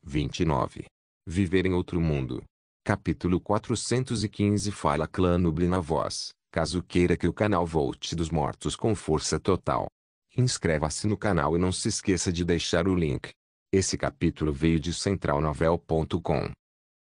29. Viver em outro mundo. Capítulo 415. Fala Clã Nubli na voz, caso queira que o canal volte dos mortos com força total. Inscreva-se no canal e não se esqueça de deixar o link. Esse capítulo veio de centralnovel.com.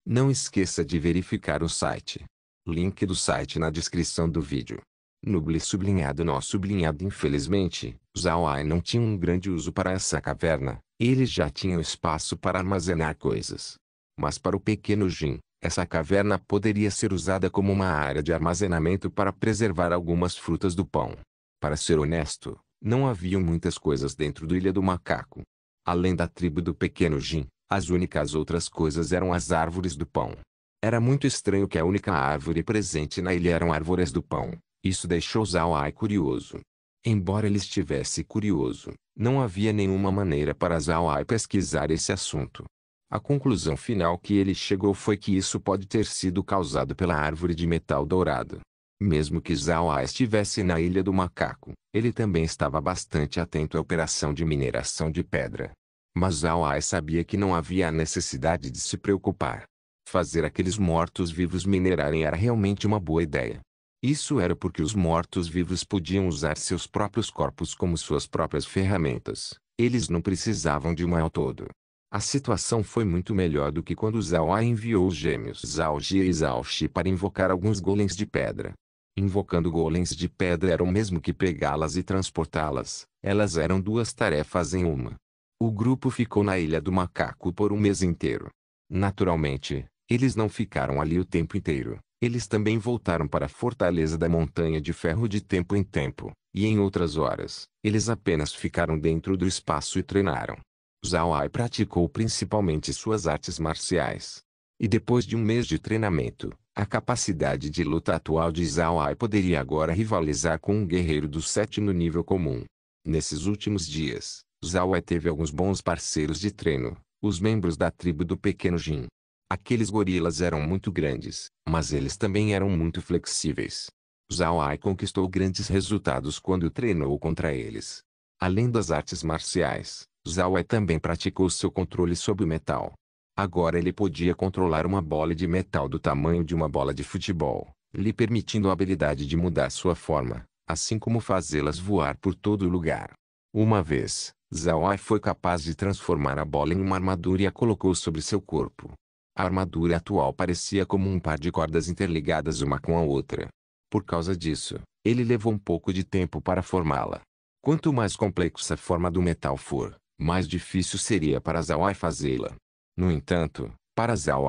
Não esqueça de verificar o site. Link do site na descrição do vídeo. Nubli sublinhado nó sublinhado. Infelizmente, Zhao não tinha um grande uso para essa caverna. Eles já tinham espaço para armazenar coisas. Mas para o pequeno Jin, essa caverna poderia ser usada como uma área de armazenamento para preservar algumas frutas do pão. Para ser honesto, não haviam muitas coisas dentro do Ilha do Macaco. Além da tribo do pequeno Jin, as únicas outras coisas eram as árvores do pão. Era muito estranho que a única árvore presente na ilha eram árvores do pão. Isso deixou Zhao curioso. Embora ele estivesse curioso, não havia nenhuma maneira para Zhao pesquisar esse assunto. A conclusão final que ele chegou foi que isso pode ter sido causado pela árvore de metal dourado. Mesmo que Zhao estivesse na Ilha do Macaco, ele também estava bastante atento à operação de mineração de pedra. Mas Zhao sabia que não havia necessidade de se preocupar. Fazer aqueles mortos-vivos minerarem era realmente uma boa ideia. Isso era porque os mortos-vivos podiam usar seus próprios corpos como suas próprias ferramentas. Eles não precisavam de um ao todo. A situação foi muito melhor do que quando Zhao enviou os gêmeos Zhao Jie e Zhao Shi para invocar alguns golems de pedra. Invocando golems de pedra era o mesmo que pegá-las e transportá-las. Elas eram duas tarefas em uma. O grupo ficou na Ilha do Macaco por um mês inteiro. Naturalmente, eles não ficaram ali o tempo inteiro. Eles também voltaram para a Fortaleza da Montanha de Ferro de tempo em tempo, e em outras horas, eles apenas ficaram dentro do espaço e treinaram. Zhao praticou principalmente suas artes marciais. E depois de um mês de treinamento, a capacidade de luta atual de Zhao poderia agora rivalizar com um guerreiro do 7 no nível comum. Nesses últimos dias, Zhao teve alguns bons parceiros de treino, os membros da tribo do pequeno Jin. Aqueles gorilas eram muito grandes, mas eles também eram muito flexíveis. Zhao conquistou grandes resultados quando treinou contra eles. Além das artes marciais, Zhao também praticou seu controle sobre o metal. Agora ele podia controlar uma bola de metal do tamanho de uma bola de futebol, lhe permitindo a habilidade de mudar sua forma, assim como fazê-las voar por todo lugar. Uma vez, Zhao foi capaz de transformar a bola em uma armadura e a colocou sobre seu corpo. A armadura atual parecia como um par de cordas interligadas uma com a outra. Por causa disso, ele levou um pouco de tempo para formá-la. Quanto mais complexa a forma do metal for, mais difícil seria para Zhao fazê-la. No entanto, para Zhao,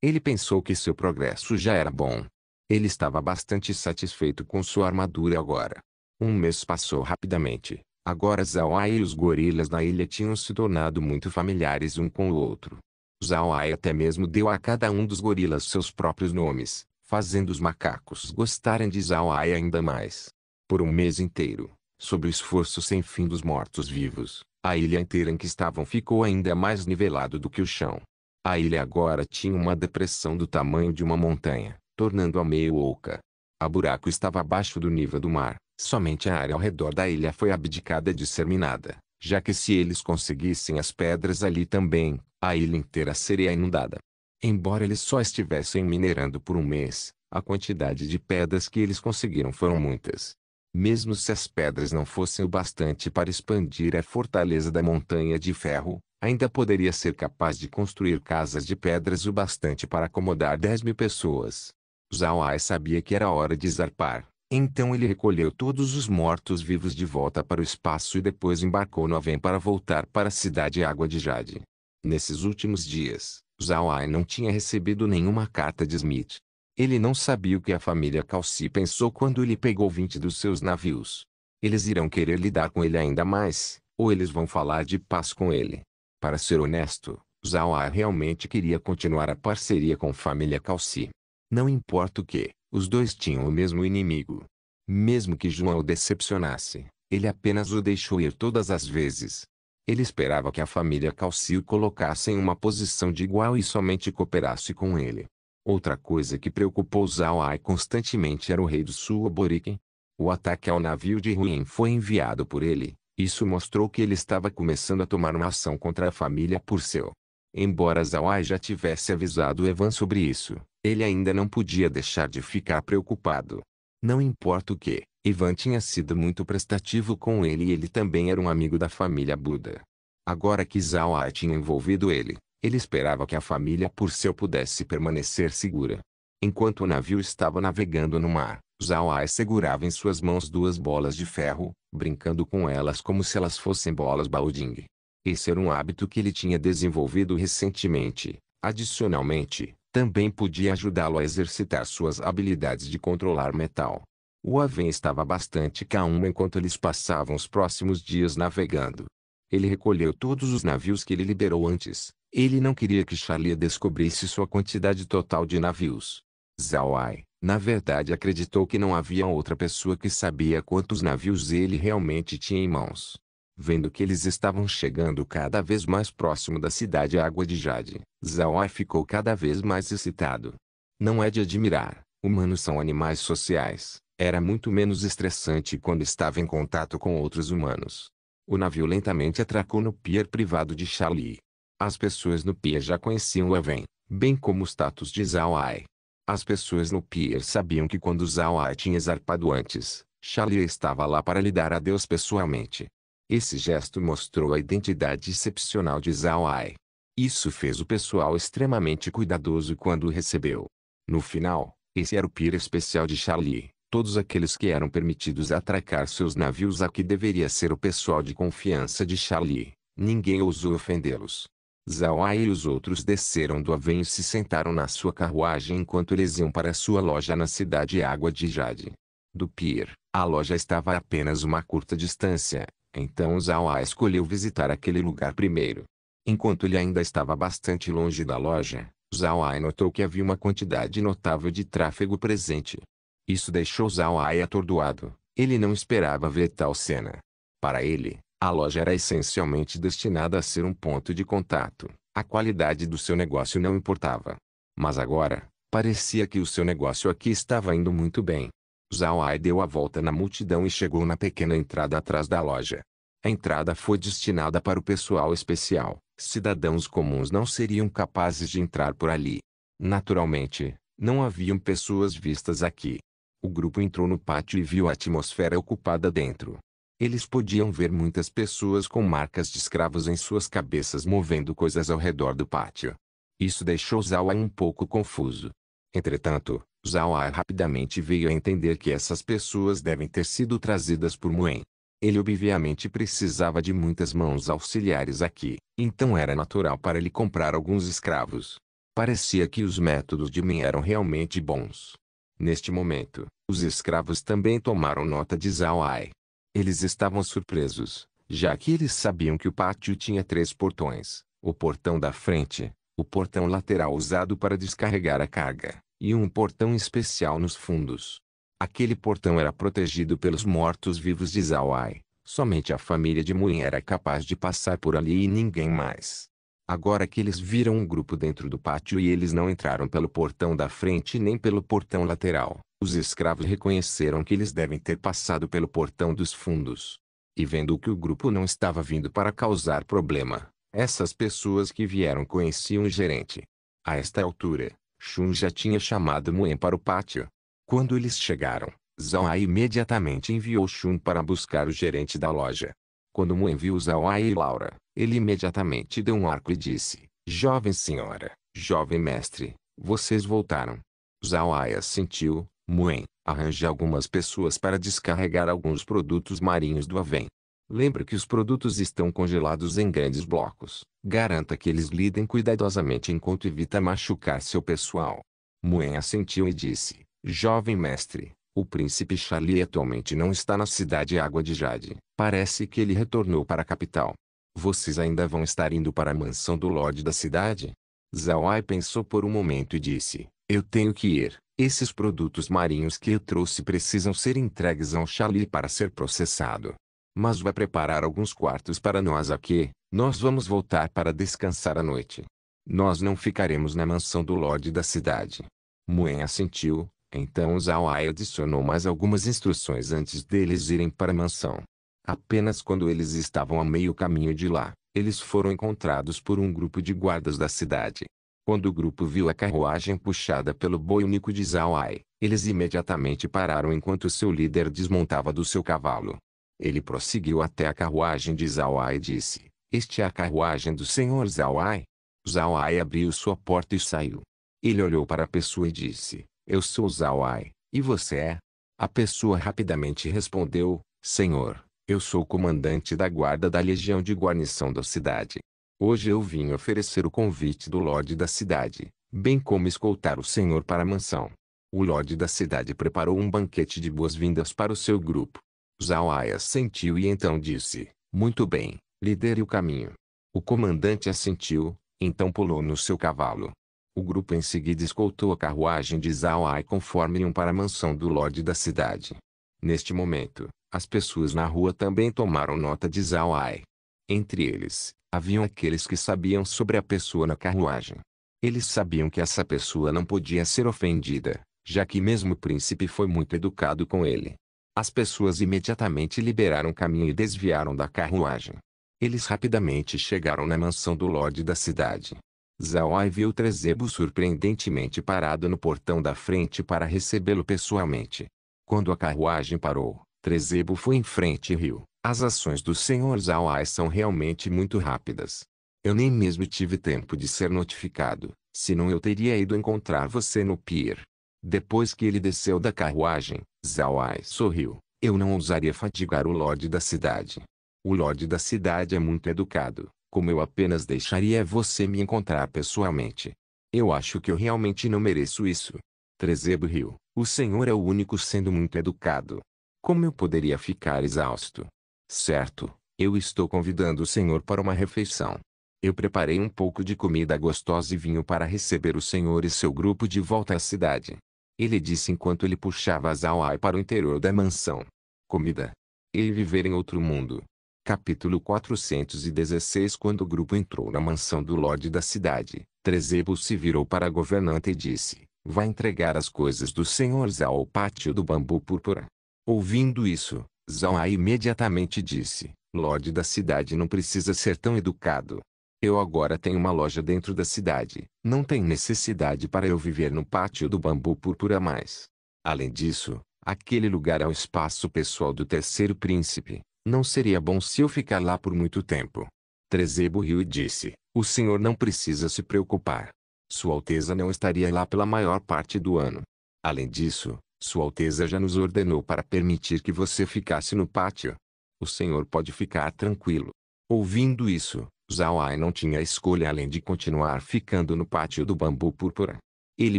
ele pensou que seu progresso já era bom. Ele estava bastante satisfeito com sua armadura agora. Um mês passou rapidamente. Agora Zhao e os gorilas na ilha tinham se tornado muito familiares um com o outro. Zhao até mesmo deu a cada um dos gorilas seus próprios nomes, fazendo os macacos gostarem de Zhao ainda mais. Por um mês inteiro, sob o esforço sem fim dos mortos-vivos, a ilha inteira em que estavam ficou ainda mais nivelado do que o chão. A ilha agora tinha uma depressão do tamanho de uma montanha, tornando-a meio oca. A buraco estava abaixo do nível do mar, somente a área ao redor da ilha foi abdicada de ser minada, já que se eles conseguissem as pedras ali também, a ilha inteira seria inundada. Embora eles só estivessem minerando por um mês, a quantidade de pedras que eles conseguiram foram muitas. Mesmo se as pedras não fossem o bastante para expandir a fortaleza da Montanha de Ferro, ainda poderia ser capaz de construir casas de pedras o bastante para acomodar 10.000 pessoas. Zhao sabia que era hora de zarpar, então ele recolheu todos os mortos-vivos de volta para o espaço e depois embarcou no avião para voltar para a cidade Água de Jade. Nesses últimos dias, Zhao não tinha recebido nenhuma carta de Smith. Ele não sabia o que a família Calci pensou quando ele pegou 20 dos seus navios. Eles irão querer lidar com ele ainda mais, ou eles vão falar de paz com ele. Para ser honesto, Zhao realmente queria continuar a parceria com a família Calci. Não importa o que, os dois tinham o mesmo inimigo. Mesmo que João o decepcionasse, ele apenas o deixou ir todas as vezes. Ele esperava que a família Calci o colocasse em uma posição de igual e somente cooperasse com ele. Outra coisa que preocupou Zhao constantemente era o rei do sul Oboriken. O ataque ao navio de Ruin foi enviado por ele. Isso mostrou que ele estava começando a tomar uma ação contra a família Purcell. Embora Zawai já tivesse avisado Evan sobre isso, ele ainda não podia deixar de ficar preocupado. Não importa o que, Evan tinha sido muito prestativo com ele e ele também era um amigo da família Buda. Agora que Zawai tinha envolvido ele, ele esperava que a família Purcell pudesse permanecer segura. Enquanto o navio estava navegando no mar, Zawai segurava em suas mãos duas bolas de ferro, brincando com elas como se elas fossem bolas Baoding. Esse era um hábito que ele tinha desenvolvido recentemente. Adicionalmente, também podia ajudá-lo a exercitar suas habilidades de controlar metal. O Aven estava bastante calmo enquanto eles passavam os próximos dias navegando. Ele recolheu todos os navios que ele liberou antes. Ele não queria que Charlie descobrisse sua quantidade total de navios. Zawai, na verdade, acreditou que não havia outra pessoa que sabia quantos navios ele realmente tinha em mãos. Vendo que eles estavam chegando cada vez mais próximo da cidade Água de Jade, Zawai ficou cada vez mais excitado. Não é de admirar, humanos são animais sociais. Era muito menos estressante quando estava em contato com outros humanos. O navio lentamente atracou no pier privado de Charlie. As pessoas no pier já conheciam o Aven, bem como o status de Zawai. As pessoas no pier sabiam que quando Zawai tinha zarpado antes, Charlie estava lá para lhe dar adeus pessoalmente. Esse gesto mostrou a identidade excepcional de Zawai. Isso fez o pessoal extremamente cuidadoso quando o recebeu. No final, esse era o pier especial de Charlie. Todos aqueles que eram permitidos atracar seus navios aqui deveria ser o pessoal de confiança de Charlie. Ninguém ousou ofendê-los. Zawai e os outros desceram do avião e se sentaram na sua carruagem enquanto eles iam para sua loja na cidade Água de Jade. Do pier, a loja estava a apenas uma curta distância, então Zawai escolheu visitar aquele lugar primeiro. Enquanto ele ainda estava bastante longe da loja, Zawai notou que havia uma quantidade notável de tráfego presente. Isso deixou Zawai atordoado. Ele não esperava ver tal cena. Para ele, a loja era essencialmente destinada a ser um ponto de contato. A qualidade do seu negócio não importava. Mas agora, parecia que o seu negócio aqui estava indo muito bem. Zawai deu a volta na multidão e chegou na pequena entrada atrás da loja. A entrada foi destinada para o pessoal especial. Cidadãos comuns não seriam capazes de entrar por ali. Naturalmente, não haviam pessoas vistas aqui. O grupo entrou no pátio e viu a atmosfera ocupada dentro. Eles podiam ver muitas pessoas com marcas de escravos em suas cabeças movendo coisas ao redor do pátio. Isso deixou Zawai um pouco confuso. Entretanto, Zawai rapidamente veio a entender que essas pessoas devem ter sido trazidas por Muen. Ele obviamente precisava de muitas mãos auxiliares aqui, então era natural para ele comprar alguns escravos. Parecia que os métodos de Muen eram realmente bons. Neste momento, os escravos também tomaram nota de Zawai. Eles estavam surpresos, já que eles sabiam que o pátio tinha 3 portões: o portão da frente, o portão lateral usado para descarregar a carga, e um portão especial nos fundos. Aquele portão era protegido pelos mortos-vivos de Zawai. Somente a família de Muen era capaz de passar por ali e ninguém mais. Agora que eles viram um grupo dentro do pátio e eles não entraram pelo portão da frente nem pelo portão lateral, os escravos reconheceram que eles devem ter passado pelo portão dos fundos. E vendo que o grupo não estava vindo para causar problema, essas pessoas que vieram conheciam o gerente. A esta altura, Shun já tinha chamado Muen para o pátio. Quando eles chegaram, Zawai imediatamente enviou Shun para buscar o gerente da loja. Quando Muen viu Zawai e Laura, ele imediatamente deu um arco e disse: "Jovem senhora, jovem mestre, vocês voltaram." Zawai assentiu. Muen, arranje algumas pessoas para descarregar alguns produtos marinhos do Aven. Lembre que os produtos estão congelados em grandes blocos. Garanta que eles lidem cuidadosamente enquanto evita machucar seu pessoal. Muen assentiu e disse: "Jovem mestre, o príncipe Charlie atualmente não está na cidade Água de Jade. Parece que ele retornou para a capital. Vocês ainda vão estar indo para a mansão do Lorde da cidade?" Zawai pensou por um momento e disse: "Eu tenho que ir. Esses produtos marinhos que eu trouxe precisam ser entregues ao Charlie para ser processado. Mas vai preparar alguns quartos para nós aqui. Nós vamos voltar para descansar à noite. Nós não ficaremos na mansão do Lorde da cidade." Muen assentiu. Então Zawai adicionou mais algumas instruções antes deles irem para a mansão. Apenas quando eles estavam a meio caminho de lá, Eles foram encontrados por um grupo de guardas da cidade. Quando o grupo viu a carruagem puxada pelo boi único de Zhao Ai, eles imediatamente pararam enquanto seu líder desmontava do seu cavalo. Ele prosseguiu até a carruagem de Zhao Ai e disse: "Este é a carruagem do senhor Zhao Ai?" Zhao Ai abriu sua porta e saiu. Ele olhou para a pessoa e disse: "Eu sou Zhao Ai, e você é?" A pessoa rapidamente respondeu: "Senhor, eu sou o comandante da guarda da legião de guarnição da cidade. Hoje eu vim oferecer o convite do Lorde da cidade, bem como escoltar o senhor para a mansão." O Lorde da cidade preparou um banquete de boas-vindas para o seu grupo. Zhao Ai assentiu e então disse: "Muito bem, lidere o caminho." O comandante assentiu, então pulou no seu cavalo. O grupo em seguida escoltou a carruagem de Zhao Ai conforme iam para a mansão do Lorde da cidade. Neste momento, as pessoas na rua também tomaram nota de Zhao Ai. Entre eles, haviam aqueles que sabiam sobre a pessoa na carruagem. Eles sabiam que essa pessoa não podia ser ofendida, já que mesmo o príncipe foi muito educado com ele. As pessoas imediatamente liberaram caminho e desviaram da carruagem. Eles rapidamente chegaram na mansão do Lorde da cidade. Zhao Ai viu Trezebo surpreendentemente parado no portão da frente para recebê-lo pessoalmente. Quando a carruagem parou, Trezebo foi em frente e riu: "As ações do Sr. Zhao Ai são realmente muito rápidas. Eu nem mesmo tive tempo de ser notificado, senão eu teria ido encontrar você no pier." Depois que ele desceu da carruagem, Zhao Ai sorriu: "Eu não ousaria fadigar o Lorde da cidade. O Lorde da cidade é muito educado, como eu apenas deixaria você me encontrar pessoalmente. Eu acho que eu realmente não mereço isso." Trezebo riu: "O senhor é o único sendo muito educado. Como eu poderia ficar exausto?" "Certo, eu estou convidando o senhor para uma refeição. Eu preparei um pouco de comida gostosa e vinho para receber o senhor e seu grupo de volta à cidade." Ele disse enquanto ele puxava Zhao Ai para o interior da mansão. Comida. E viver em outro mundo. Capítulo 416. Quando o grupo entrou na mansão do Lorde da cidade, Trezebo se virou para a governanta e disse: "Vai entregar as coisas do Sr. Zhao ao pátio do bambu púrpura." Ouvindo isso, Zhao Ai imediatamente disse: "Lorde da cidade não precisa ser tão educado. Eu agora tenho uma loja dentro da cidade. Não tem necessidade para eu viver no pátio do bambu púrpura mais. Além disso, aquele lugar é o espaço pessoal do terceiro príncipe. Não seria bom se eu ficar lá por muito tempo." Trezebo riu e disse: "O senhor não precisa se preocupar. Sua Alteza não estaria lá pela maior parte do ano. Além disso, Sua Alteza já nos ordenou para permitir que você ficasse no pátio. O senhor pode ficar tranquilo." Ouvindo isso, Zhao Ai não tinha escolha além de continuar ficando no pátio do bambu púrpura. Ele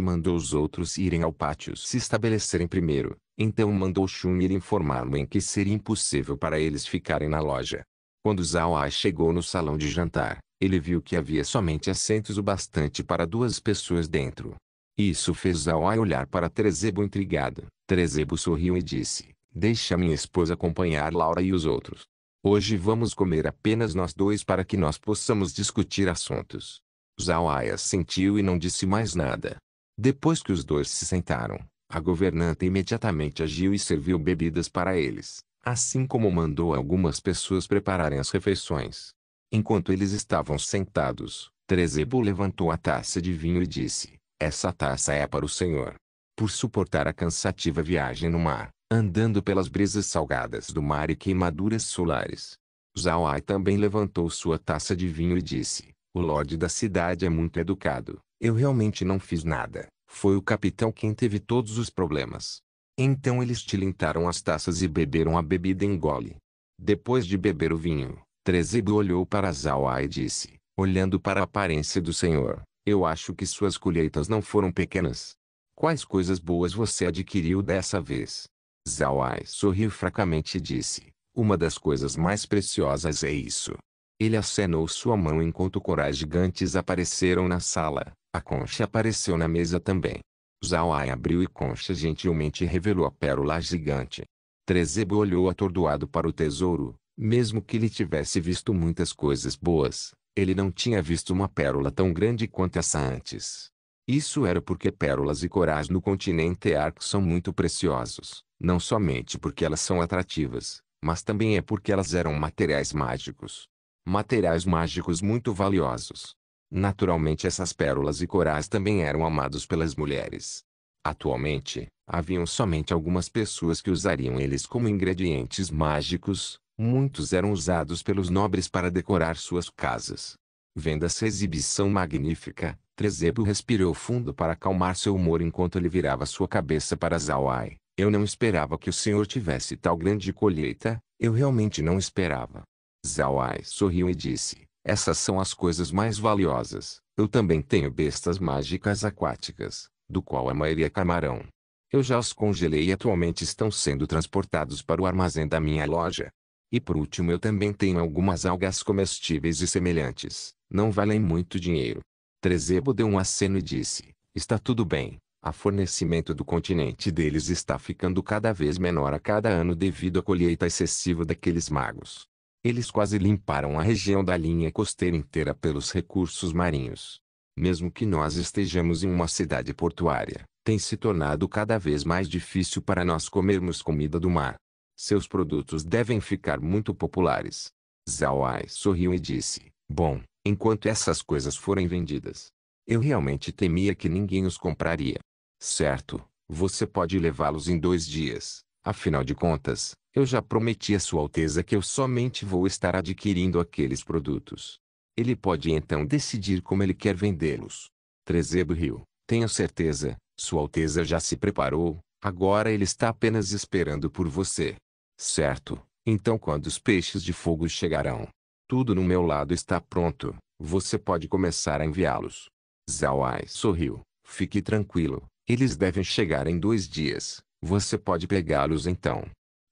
mandou os outros irem ao pátio se estabelecerem primeiro, então mandou Shun ir informar Wen que seria impossível para eles ficarem na loja. Quando Zhao Ai chegou no salão de jantar, ele viu que havia somente assentos o bastante para 2 pessoas dentro. Isso fez Zhao Ai olhar para Trezebo intrigado. Trezebo sorriu e disse: "Deixa minha esposa acompanhar Laura e os outros. Hoje vamos comer apenas nós dois para que nós possamos discutir assuntos." Zhao Ai assentiu e não disse mais nada. Depois que os dois se sentaram, a governanta imediatamente agiu e serviu bebidas para eles, assim como mandou algumas pessoas prepararem as refeições. Enquanto eles estavam sentados, Trezebo levantou a taça de vinho e disse: "Essa taça é para o senhor. Por suportar a cansativa viagem no mar, andando pelas brisas salgadas do mar e queimaduras solares." Zhao Ai também levantou sua taça de vinho e disse: "O Lorde da cidade é muito educado. Eu realmente não fiz nada. Foi o capitão quem teve todos os problemas." Então eles tilintaram as taças e beberam a bebida em gole. Depois de beber o vinho, Trezebo olhou para Zhao Ai e disse, olhando para a aparência do senhor: "Eu acho que suas colheitas não foram pequenas. Quais coisas boas você adquiriu dessa vez?" Zhao Ai sorriu fracamente e disse: "Uma das coisas mais preciosas é isso." Ele acenou sua mão enquanto corais gigantes apareceram na sala. A concha apareceu na mesa também. Zhao Ai abriu e Concha gentilmente revelou a pérola gigante. Trezebo olhou atordoado para o tesouro. Mesmo que ele tivesse visto muitas coisas boas, ele não tinha visto uma pérola tão grande quanto essa antes. Isso era porque pérolas e corais no continente Ark são muito preciosos, não somente porque elas são atrativas, mas também é porque elas eram materiais mágicos. materiais mágicos muito valiosos. Naturalmente essas pérolas e corais também eram amados pelas mulheres. Atualmente, haviam somente algumas pessoas que usariam eles como ingredientes mágicos, muitos eram usados pelos nobres para decorar suas casas. Vendo essa exibição magnífica, Trezebo respirou fundo para acalmar seu humor enquanto ele virava sua cabeça para Zawai. Eu não esperava que o senhor tivesse tal grande colheita, eu realmente não esperava. Zawai sorriu e disse, essas são as coisas mais valiosas. Eu também tenho bestas mágicas aquáticas, do qual a maioria é camarão. Eu já os congelei e atualmente estão sendo transportados para o armazém da minha loja. E por último eu também tenho algumas algas comestíveis e semelhantes, não valem muito dinheiro. Trezebo deu um aceno e disse, está tudo bem, o fornecimento do continente deles está ficando cada vez menor a cada ano devido à colheita excessiva daqueles magos. Eles quase limparam a região da linha costeira inteira pelos recursos marinhos. Mesmo que nós estejamos em uma cidade portuária, tem se tornado cada vez mais difícil para nós comermos comida do mar. Seus produtos devem ficar muito populares. Zawai sorriu e disse, bom, enquanto essas coisas forem vendidas, eu realmente temia que ninguém os compraria. Certo, você pode levá-los em 2 dias, afinal de contas, eu já prometi a Sua Alteza que eu somente vou estar adquirindo aqueles produtos. Ele pode então decidir como ele quer vendê-los. Trezebo riu, tenho certeza, Sua Alteza já se preparou, agora ele está apenas esperando por você. Certo, então quando os peixes de fogo chegarão, tudo no meu lado está pronto, você pode começar a enviá-los. Zawai sorriu, fique tranquilo, eles devem chegar em 2 dias, você pode pegá-los então.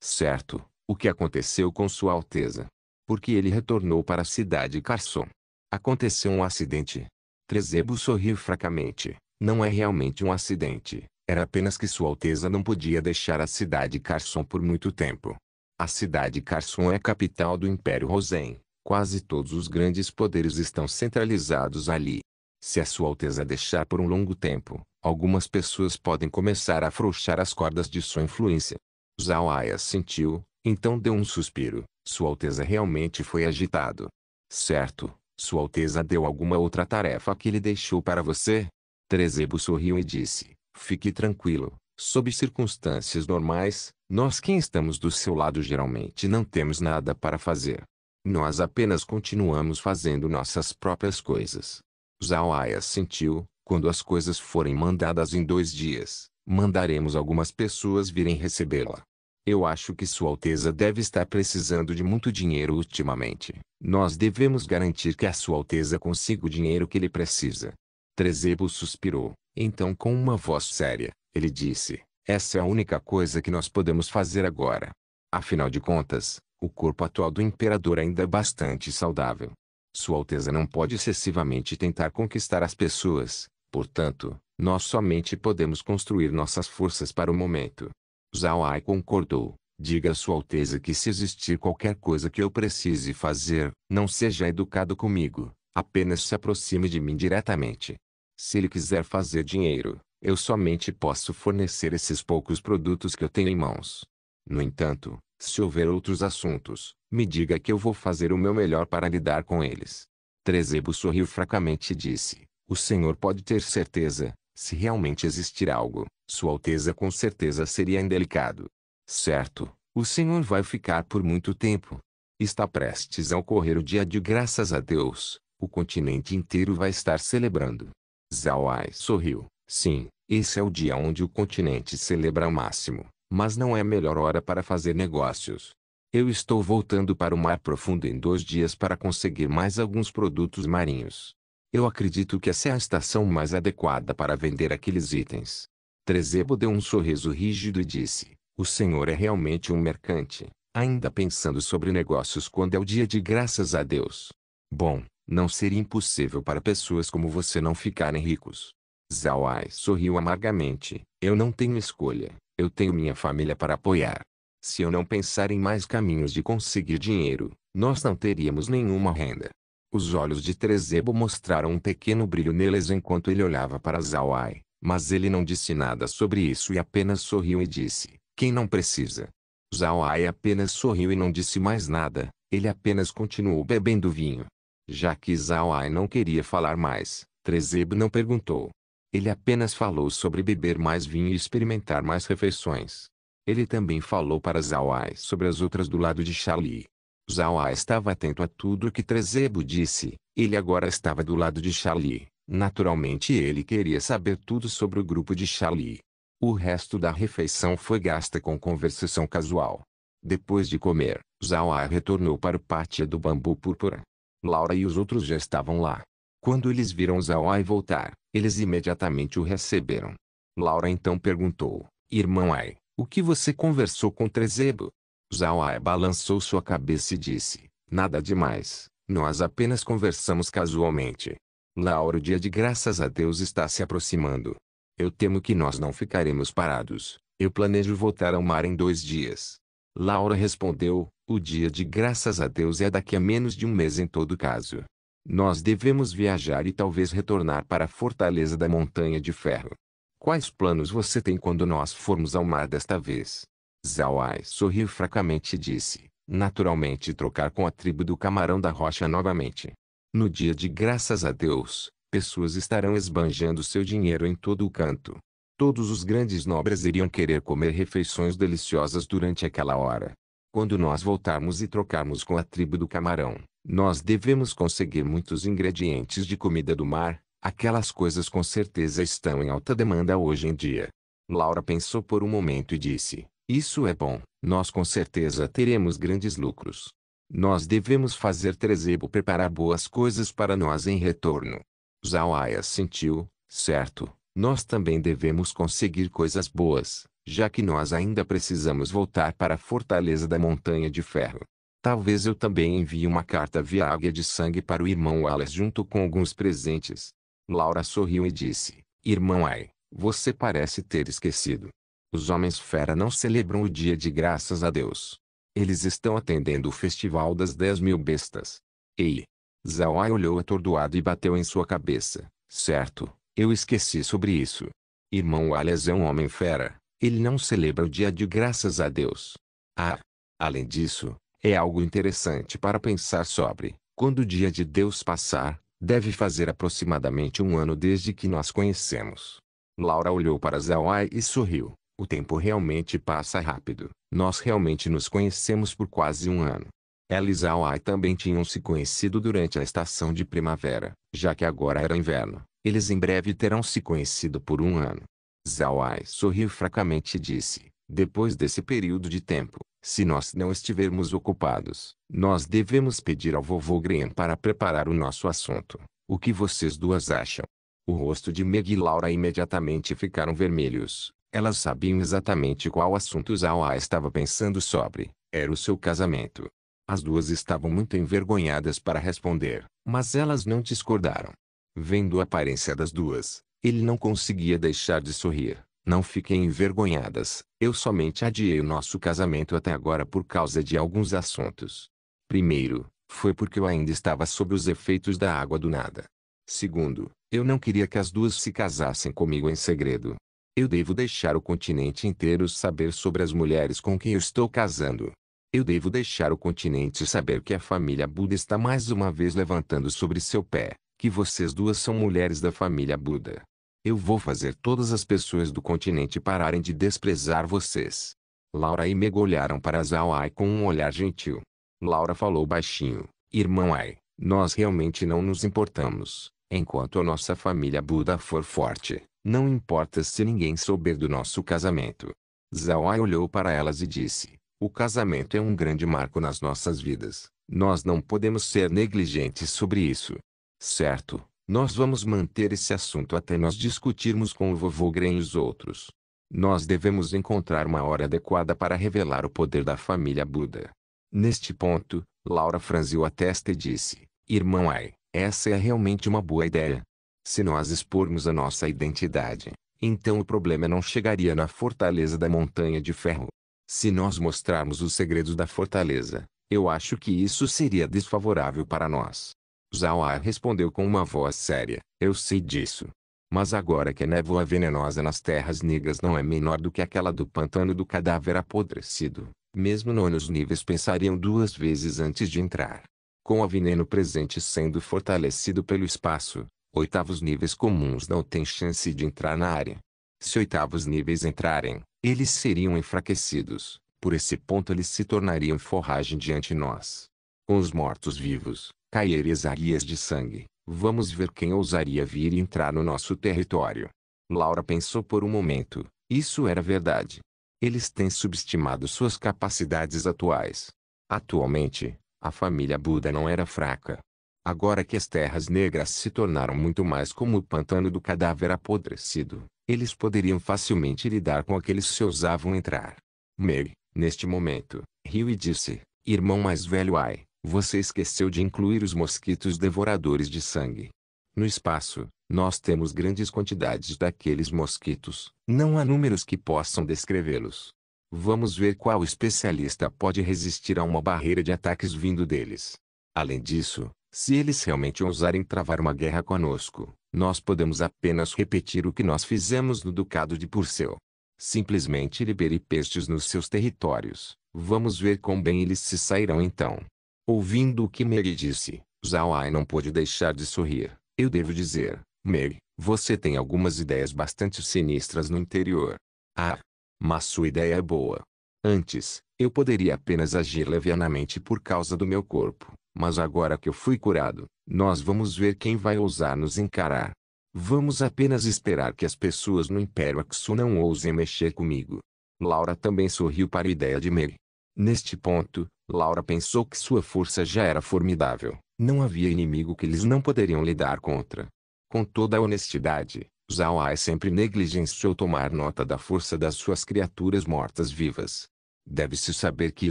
Certo, o que aconteceu com Sua Alteza? Porque ele retornou para a cidade Carson. Aconteceu um acidente. Trezebo sorriu fracamente, não é realmente um acidente. Era apenas que Sua Alteza não podia deixar a cidade Carson por muito tempo. A cidade Carson é a capital do Império Rosen. Quase todos os grandes poderes estão centralizados ali. Se a Sua Alteza deixar por um longo tempo, algumas pessoas podem começar a afrouxar as cordas de sua influência. Zawai assentiu, então deu um suspiro. Sua Alteza realmente foi agitado. Certo, Sua Alteza deu alguma outra tarefa que ele deixou para você? Trezebo sorriu e disse, fique tranquilo, sob circunstâncias normais, nós quem estamos do seu lado geralmente não temos nada para fazer. Nós apenas continuamos fazendo nossas próprias coisas. Zawai assentiu, quando as coisas forem mandadas em 2 dias, mandaremos algumas pessoas virem recebê-la. Eu acho que Sua Alteza deve estar precisando de muito dinheiro ultimamente. Nós devemos garantir que a Sua Alteza consiga o dinheiro que ele precisa. Trezebo suspirou, então com uma voz séria, ele disse, essa é a única coisa que nós podemos fazer agora. Afinal de contas, o corpo atual do imperador ainda é bastante saudável. Sua Alteza não pode excessivamente tentar conquistar as pessoas, portanto, nós somente podemos construir nossas forças para o momento. Zawai concordou, diga a Sua Alteza que se existir qualquer coisa que eu precise fazer, não seja educado comigo, apenas se aproxime de mim diretamente. Se ele quiser fazer dinheiro, eu somente posso fornecer esses poucos produtos que eu tenho em mãos. No entanto, se houver outros assuntos, me diga que eu vou fazer o meu melhor para lidar com eles. Trezebo sorriu fracamente e disse, o senhor pode ter certeza, se realmente existir algo, Sua Alteza com certeza seria indelicado. Certo, o senhor vai ficar por muito tempo. Está prestes a ocorrer o dia de graças a Deus, o continente inteiro vai estar celebrando. Zawai sorriu, sim, esse é o dia onde o continente celebra ao máximo, mas não é a melhor hora para fazer negócios. Eu estou voltando para o Mar Profundo em 2 dias para conseguir mais alguns produtos marinhos. Eu acredito que essa é a estação mais adequada para vender aqueles itens. Trezebo deu um sorriso rígido e disse, o senhor é realmente um mercante, ainda pensando sobre negócios quando é o dia de graças a Deus. Bom, não seria impossível para pessoas como você não ficarem ricos. Zawai sorriu amargamente, eu não tenho escolha, eu tenho minha família para apoiar. Se eu não pensar em mais caminhos de conseguir dinheiro, nós não teríamos nenhuma renda. Os olhos de Trezebo mostraram um pequeno brilho neles enquanto ele olhava para Zawai, mas ele não disse nada sobre isso e apenas sorriu e disse, quem não precisa? Zawai apenas sorriu e não disse mais nada, Ele apenas continuou bebendo vinho. Já que Zhao Ai não queria falar mais, Trezebo não perguntou. Ele apenas falou sobre beber mais vinho e experimentar mais refeições. Ele também falou para Zhao Ai sobre as outras do lado de Charlie. Zhao Ai estava atento a tudo o que Trezebo disse. Ele agora estava do lado de Charlie. Naturalmente ele queria saber tudo sobre o grupo de Charlie. O resto da refeição foi gasta com conversação casual. Depois de comer, Zhao Ai retornou para o pátio do bambu púrpura. Laura e os outros já estavam lá. Quando eles viram Zhao Ai voltar, eles imediatamente o receberam. Laura então perguntou: Irmão Ai, o que você conversou com Trezebo? Zhao Ai balançou sua cabeça e disse: Nada demais, nós apenas conversamos casualmente. Laura, o dia de graças a Deus está se aproximando. Eu temo que nós não ficaremos parados. Eu planejo voltar ao mar em 2 dias. Laura respondeu: O dia de graças a Deus é daqui a menos de um mês em todo caso. Nós devemos viajar e talvez retornar para a fortaleza da Montanha de Ferro. Quais planos você tem quando nós formos ao mar desta vez? Zhao Ai sorriu fracamente e disse: Naturalmente trocar com a tribo do Camarão da Rocha novamente. No dia de graças a Deus, pessoas estarão esbanjando seu dinheiro em todo o canto. Todos os grandes nobres iriam querer comer refeições deliciosas durante aquela hora. Quando nós voltarmos e trocarmos com a tribo do Camarão, nós devemos conseguir muitos ingredientes de comida do mar. Aquelas coisas com certeza estão em alta demanda hoje em dia. Laura pensou por um momento e disse: Isso é bom, nós com certeza teremos grandes lucros. Nós devemos fazer Trezebo preparar boas coisas para nós em retorno. Zhao Ai assentiu: Certo, nós também devemos conseguir coisas boas, já que nós ainda precisamos voltar para a fortaleza da Montanha de Ferro. Talvez eu também envie uma carta via Águia de Sangue para o irmão Wallace junto com alguns presentes. Laura sorriu e disse: Irmão Ai, você parece ter esquecido. Os homens fera não celebram o dia de graças a Deus. Eles estão atendendo o festival das 10.000 bestas. Ei! Zhao Ai olhou atordoado e bateu em sua cabeça. Certo, eu esqueci sobre isso. Irmão Wallace é um homem fera. Ele não celebra o dia de graças a Deus. Ah! Além disso, é algo interessante para pensar sobre. Quando o dia de Deus passar, deve fazer aproximadamente um ano desde que nós conhecemos. Laura olhou para Zhao Ai e sorriu. O tempo realmente passa rápido. Nós realmente nos conhecemos por quase um ano. Ela e Zhao Ai também tinham se conhecido durante a estação de primavera, já que agora era inverno. Eles em breve terão se conhecido por um ano. Zhao Ai sorriu fracamente e disse: Depois desse período de tempo, se nós não estivermos ocupados, nós devemos pedir ao vovô Green para preparar o nosso assunto. O que vocês duas acham? O rosto de Meg e Laura imediatamente ficaram vermelhos. Elas sabiam exatamente qual assunto Zhao Ai estava pensando sobre. Era o seu casamento. As duas estavam muito envergonhadas para responder, mas elas não discordaram. Vendo a aparência das duas, ele não conseguia deixar de sorrir. Não fiquem envergonhadas, eu somente adiei o nosso casamento até agora por causa de alguns assuntos. Primeiro, foi porque eu ainda estava sob os efeitos da água do nada. Segundo, eu não queria que as duas se casassem comigo em segredo. Eu devo deixar o continente inteiro saber sobre as mulheres com quem eu estou casando. Eu devo deixar o continente saber que a família Buda está mais uma vez levantando sobre seu pé, que vocês duas são mulheres da família Buda. Eu vou fazer todas as pessoas do continente pararem de desprezar vocês. Laura e Meg olharam para Zhao Ai com um olhar gentil. Laura falou baixinho: Irmão Ai, nós realmente não nos importamos. Enquanto a nossa família Buda for forte, não importa se ninguém souber do nosso casamento. Zhao Ai olhou para elas e disse: O casamento é um grande marco nas nossas vidas. Nós não podemos ser negligentes sobre isso. Certo, nós vamos manter esse assunto até nós discutirmos com o vovô Green e os outros. Nós devemos encontrar uma hora adequada para revelar o poder da família Buda. Neste ponto, Laura franziu a testa e disse: Irmão Ai, essa é realmente uma boa ideia. Se nós expormos a nossa identidade, então o problema não chegaria na fortaleza da Montanha de Ferro. Se nós mostrarmos os segredos da fortaleza, eu acho que isso seria desfavorável para nós. Zhao Ai respondeu com uma voz séria: Eu sei disso. Mas agora que a névoa venenosa nas terras negras não é menor do que aquela do pantano do cadáver apodrecido, Mesmo nonos níveis pensariam duas vezes antes de entrar. Com o veneno presente sendo fortalecido pelo espaço, oitavos níveis comuns não têm chance de entrar na área. Se oitavos níveis entrarem, eles seriam enfraquecidos. Por esse ponto eles se tornariam forragem diante nós. Com os mortos-vivos, caíres águias de sangue, vamos ver quem ousaria vir e entrar no nosso território. Laura pensou por um momento. Isso era verdade. Eles têm subestimado suas capacidades atuais. Atualmente, a família Buda não era fraca. Agora que as terras negras se tornaram muito mais como o pantano do cadáver apodrecido, eles poderiam facilmente lidar com aqueles se ousavam entrar. Meg, neste momento, riu e disse, irmão mais velho Ai, você esqueceu de incluir os mosquitos devoradores de sangue. No espaço, nós temos grandes quantidades daqueles mosquitos, não há números que possam descrevê-los. Vamos ver qual especialista pode resistir a uma barreira de ataques vindo deles. Além disso, se eles realmente ousarem travar uma guerra conosco, nós podemos apenas repetir o que nós fizemos no Ducado de Purcell. Simplesmente libere pestes nos seus territórios. Vamos ver quão bem eles se sairão então. Ouvindo o que Mary disse, Zhao Ai não pôde deixar de sorrir. Eu devo dizer, Mary, você tem algumas ideias bastante sinistras no interior. Ah, mas sua ideia é boa. Antes, eu poderia apenas agir levianamente por causa do meu corpo. Mas agora que eu fui curado, nós vamos ver quem vai ousar nos encarar. Vamos apenas esperar que as pessoas no Império Axu não ousem mexer comigo. Laura também sorriu para a ideia de Mary. Neste ponto, Laura pensou que sua força já era formidável. Não havia inimigo que eles não poderiam lidar contra. Com toda a honestidade, Zhao Ai sempre negligenciou tomar nota da força das suas criaturas mortas-vivas. Deve-se saber que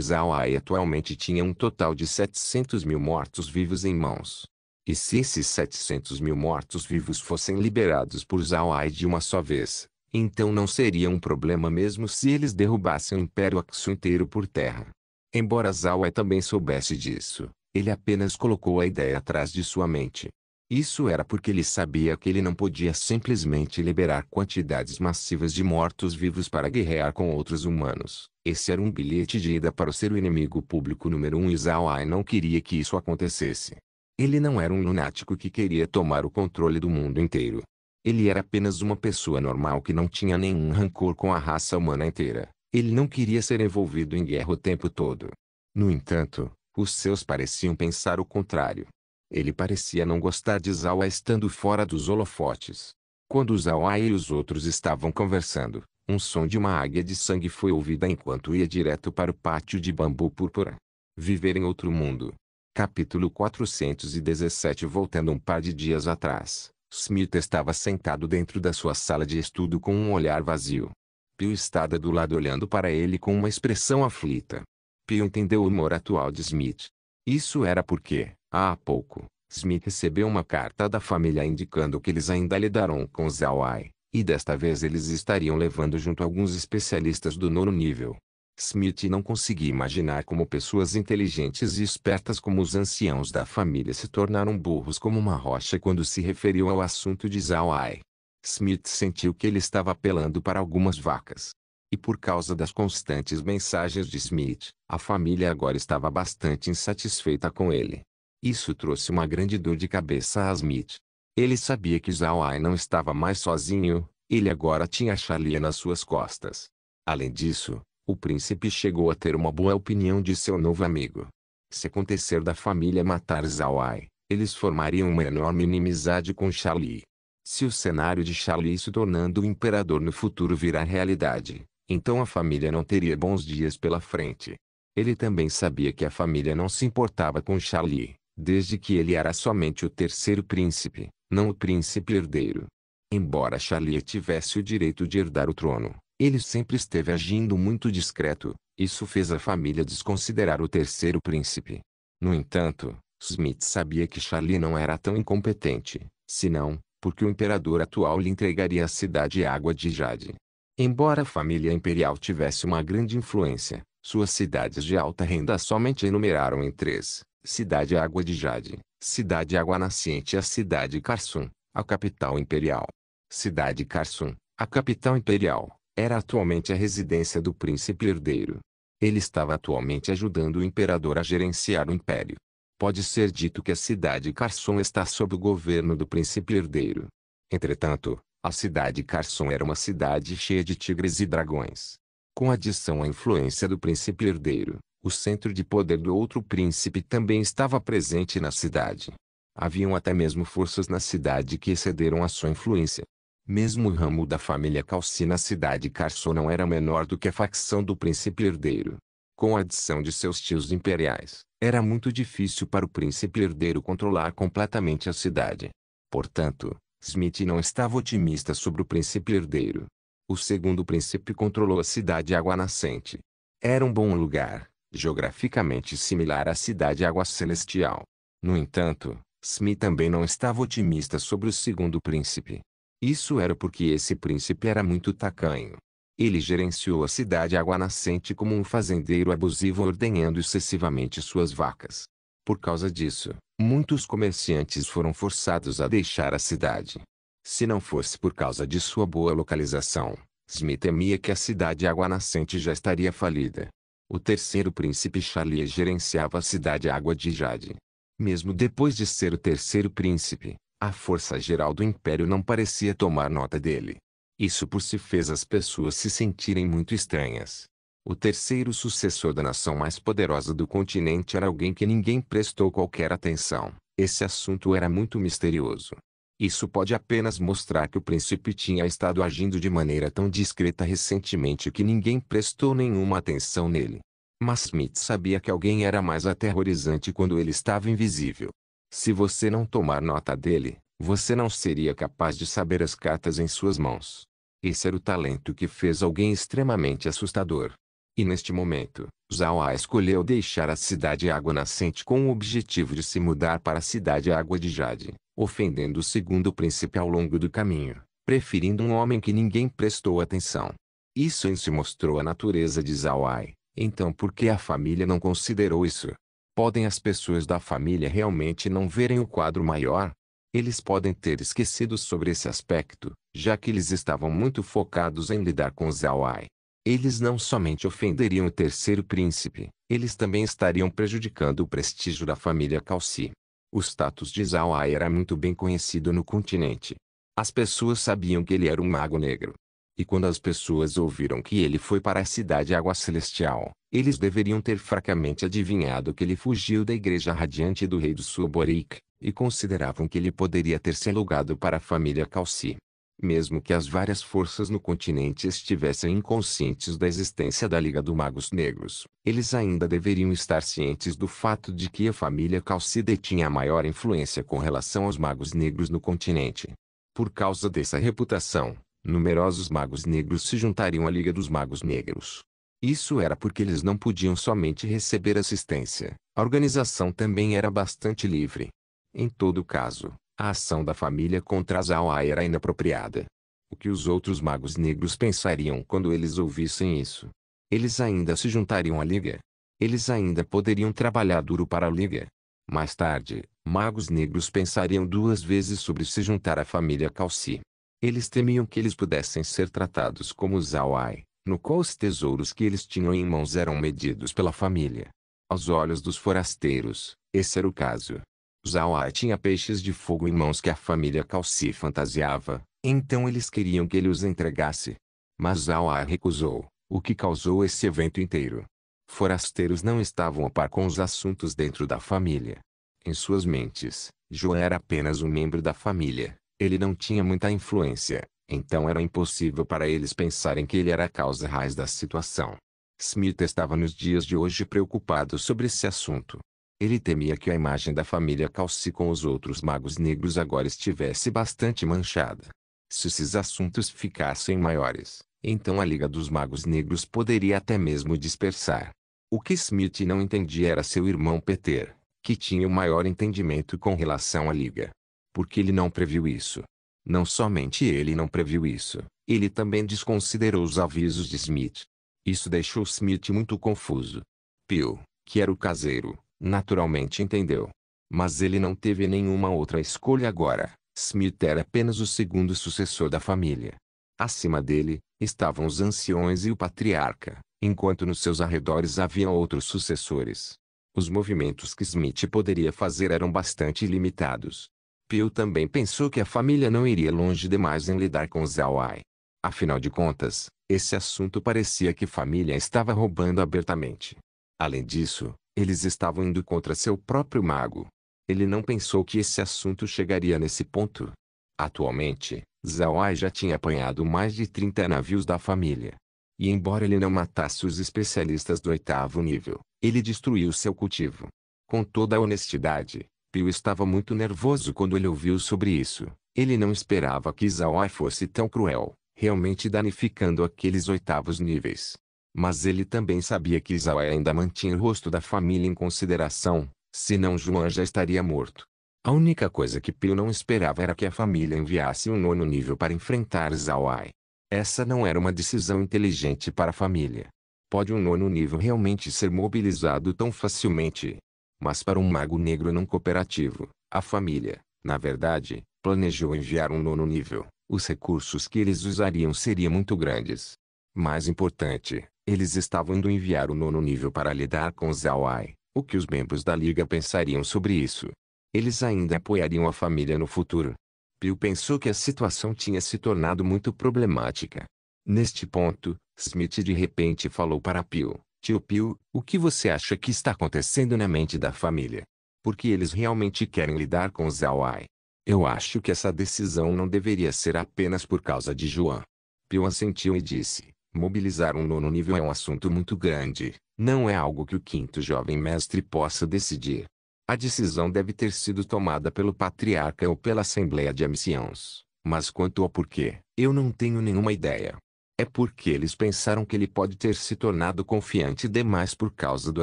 Zhao Ai atualmente tinha um total de 700 mil mortos-vivos em mãos. E se esses 700 mil mortos-vivos fossem liberados por Zhao Ai de uma só vez, então não seria um problema mesmo se eles derrubassem o Império Axu inteiro por terra. Embora Zhao Ai também soubesse disso, ele apenas colocou a ideia atrás de sua mente. Isso era porque ele sabia que ele não podia simplesmente liberar quantidades massivas de mortos-vivos para guerrear com outros humanos. Esse era um bilhete de ida para ser o inimigo público número 1 e Zhao Ai não queria que isso acontecesse. Ele não era um lunático que queria tomar o controle do mundo inteiro. Ele era apenas uma pessoa normal que não tinha nenhum rancor com a raça humana inteira. Ele não queria ser envolvido em guerra o tempo todo. No entanto, os seus pareciam pensar o contrário. Ele parecia não gostar de Zhao Ai estando fora dos holofotes. Quando Zhao Ai e os outros estavam conversando, um som de uma águia de sangue foi ouvida enquanto ia direto para o pátio de bambu púrpura. Viver em outro mundo. Capítulo 417. Voltando um par de dias atrás, Smith estava sentado dentro da sua sala de estudo com um olhar vazio. Pio estava do lado olhando para ele com uma expressão aflita. Pio entendeu o humor atual de Smith. Isso era porque, há pouco, Smith recebeu uma carta da família indicando que eles ainda lidarão com Zhao Ai, e desta vez eles estariam levando junto alguns especialistas do nono nível. Smith não conseguia imaginar como pessoas inteligentes e espertas como os anciãos da família se tornaram burros como uma rocha quando se referiu ao assunto de Zhao Ai. Smith sentiu que ele estava apelando para algumas vacas. E por causa das constantes mensagens de Smith, a família agora estava bastante insatisfeita com ele. Isso trouxe uma grande dor de cabeça a Smith. Ele sabia que Zhao Ai não estava mais sozinho, ele agora tinha Charlie nas suas costas. Além disso, o príncipe chegou a ter uma boa opinião de seu novo amigo. Se acontecer da família matar Zhao Ai, eles formariam uma enorme inimizade com Charlie. Se o cenário de Charlie se tornando o imperador no futuro virar realidade, então a família não teria bons dias pela frente. Ele também sabia que a família não se importava com Charlie, desde que ele era somente o terceiro príncipe, não o príncipe herdeiro. Embora Charlie tivesse o direito de herdar o trono, ele sempre esteve agindo muito discreto. Isso fez a família desconsiderar o terceiro príncipe. No entanto, Smith sabia que Charlie não era tão incompetente, senão, porque o imperador atual lhe entregaria a cidade Água de Jade. Embora a família imperial tivesse uma grande influência, suas cidades de alta renda somente enumeraram em três: Cidade Água de Jade, Cidade Água Nascente e a Cidade Karsum, a capital imperial. Cidade Karsum, a capital imperial, era atualmente a residência do príncipe herdeiro. Ele estava atualmente ajudando o imperador a gerenciar o império. Pode ser dito que a cidade Carson está sob o governo do príncipe herdeiro. Entretanto, a cidade Carson era uma cidade cheia de tigres e dragões. Com adição à influência do príncipe herdeiro, o centro de poder do outro príncipe também estava presente na cidade. Haviam até mesmo forças na cidade que excederam a sua influência. Mesmo o ramo da família Calci na cidade Carson não era menor do que a facção do príncipe herdeiro. Com a adição de seus tios imperiais, era muito difícil para o príncipe herdeiro controlar completamente a cidade. Portanto, Smith não estava otimista sobre o príncipe herdeiro. O segundo príncipe controlou a cidade Água Nascente. Era um bom lugar, geograficamente similar à cidade Água Celestial. No entanto, Smith também não estava otimista sobre o segundo príncipe. Isso era porque esse príncipe era muito tacanho. Ele gerenciou a cidade Água Nascente como um fazendeiro abusivo, ordenhando excessivamente suas vacas. Por causa disso, muitos comerciantes foram forçados a deixar a cidade. Se não fosse por causa de sua boa localização, Smith temia que a cidade Água Nascente já estaria falida. O terceiro príncipe Charlie gerenciava a cidade Água de Jade. Mesmo depois de ser o terceiro príncipe, a força geral do império não parecia tomar nota dele. Isso por si fez as pessoas se sentirem muito estranhas. O terceiro sucessor da nação mais poderosa do continente era alguém que ninguém prestou qualquer atenção. Esse assunto era muito misterioso. Isso pode apenas mostrar que o príncipe tinha estado agindo de maneira tão discreta recentemente que ninguém prestou nenhuma atenção nele. Mas Smith sabia que alguém era mais aterrorizante quando ele estava invisível. Se você não tomar nota dele, você não seria capaz de saber as cartas em suas mãos. Esse era o talento que fez alguém extremamente assustador. E neste momento, Zhao A escolheu deixar a cidade Água Nascente com o objetivo de se mudar para a cidade Água de Jade, ofendendo o segundo príncipe ao longo do caminho, preferindo um homem que ninguém prestou atenção. Isso em si mostrou a natureza de Zhao A. Então por que a família não considerou isso? Podem as pessoas da família realmente não verem o quadro maior? Eles podem ter esquecido sobre esse aspecto, já que eles estavam muito focados em lidar com Zhao A. Eles não somente ofenderiam o terceiro príncipe, eles também estariam prejudicando o prestígio da família Calci. O status de Zhao A era muito bem conhecido no continente. As pessoas sabiam que ele era um mago negro. E quando as pessoas ouviram que ele foi para a cidade Água Celestial, eles deveriam ter fracamente adivinhado que ele fugiu da igreja radiante do rei do Suborik, e consideravam que ele poderia ter se alugado para a família Calci. Mesmo que as várias forças no continente estivessem inconscientes da existência da Liga dos Magos Negros, eles ainda deveriam estar cientes do fato de que a família Calci detinha a maior influência com relação aos Magos Negros no continente. Por causa dessa reputação, numerosos magos negros se juntariam à Liga dos Magos Negros. Isso era porque eles não podiam somente receber assistência, a organização também era bastante livre. Em todo caso, a ação da família contra Zhao A era inapropriada. O que os outros magos negros pensariam quando eles ouvissem isso? Eles ainda se juntariam à Liga? Eles ainda poderiam trabalhar duro para a Liga? Mais tarde, magos negros pensariam duas vezes sobre se juntar à família Calci. Eles temiam que eles pudessem ser tratados como Zhao A, no qual os tesouros que eles tinham em mãos eram medidos pela família. Aos olhos dos forasteiros, esse era o caso. Zhao A tinha peixes de fogo em mãos que a família Calci fantasiava, então eles queriam que ele os entregasse. Mas Zhao A recusou, o que causou esse evento inteiro. Forasteiros não estavam a par com os assuntos dentro da família. Em suas mentes, Zhao era apenas um membro da família, ele não tinha muita influência, então era impossível para eles pensarem que ele era a causa raiz da situação. Smith estava nos dias de hoje preocupado sobre esse assunto. Ele temia que a imagem da família Calci com os outros magos negros agora estivesse bastante manchada. Se esses assuntos ficassem maiores, então a Liga dos Magos Negros poderia até mesmo dispersar. O que Smith não entendia era seu irmão Peter, que tinha o maior entendimento com relação à Liga. Porque ele não previu isso. Não somente ele não previu isso, ele também desconsiderou os avisos de Smith. Isso deixou Smith muito confuso. Bill, que era o caseiro, naturalmente entendeu. Mas ele não teve nenhuma outra escolha agora. Smith era apenas o segundo sucessor da família. Acima dele, estavam os anciões e o patriarca, enquanto nos seus arredores haviam outros sucessores. Os movimentos que Smith poderia fazer eram bastante limitados. Pew também pensou que a família não iria longe demais em lidar com Zawai. Afinal de contas, esse assunto parecia que a família estava roubando abertamente. Além disso, eles estavam indo contra seu próprio mago. Ele não pensou que esse assunto chegaria nesse ponto. Atualmente, Zawai já tinha apanhado mais de 30 navios da família. E embora ele não matasse os especialistas do 8º nível, ele destruiu seu cultivo. Com toda a honestidade, Pew estava muito nervoso quando ele ouviu sobre isso. Ele não esperava que Zawai fosse tão cruel, realmente danificando aqueles 8º níveis. Mas ele também sabia que Zawai ainda mantinha o rosto da família em consideração, senão Juan já estaria morto. A única coisa que Pew não esperava era que a família enviasse um 9º nível para enfrentar Zawai. Essa não era uma decisão inteligente para a família. Pode um 9º nível realmente ser mobilizado tão facilmente? Mas para um mago negro não cooperativo, a família, na verdade, planejou enviar um 9º nível. Os recursos que eles usariam seriam muito grandes. Mais importante, eles estavam indo enviar o 9º nível para lidar com Zawai. O que os membros da Liga pensariam sobre isso? Eles ainda apoiariam a família no futuro. Pew pensou que a situação tinha se tornado muito problemática. Neste ponto, Smith de repente falou para Pew: Tio Pew, o que você acha que está acontecendo na mente da família? Porque eles realmente querem lidar com Zawai. Eu acho que essa decisão não deveria ser apenas por causa de Juan. Pew assentiu e disse: mobilizar um 9º nível é um assunto muito grande, não é algo que o 5º jovem mestre possa decidir. A decisão deve ter sido tomada pelo patriarca ou pela Assembleia de Anciãos, mas quanto ao porquê, eu não tenho nenhuma ideia. É porque eles pensaram que ele pode ter se tornado confiante demais por causa do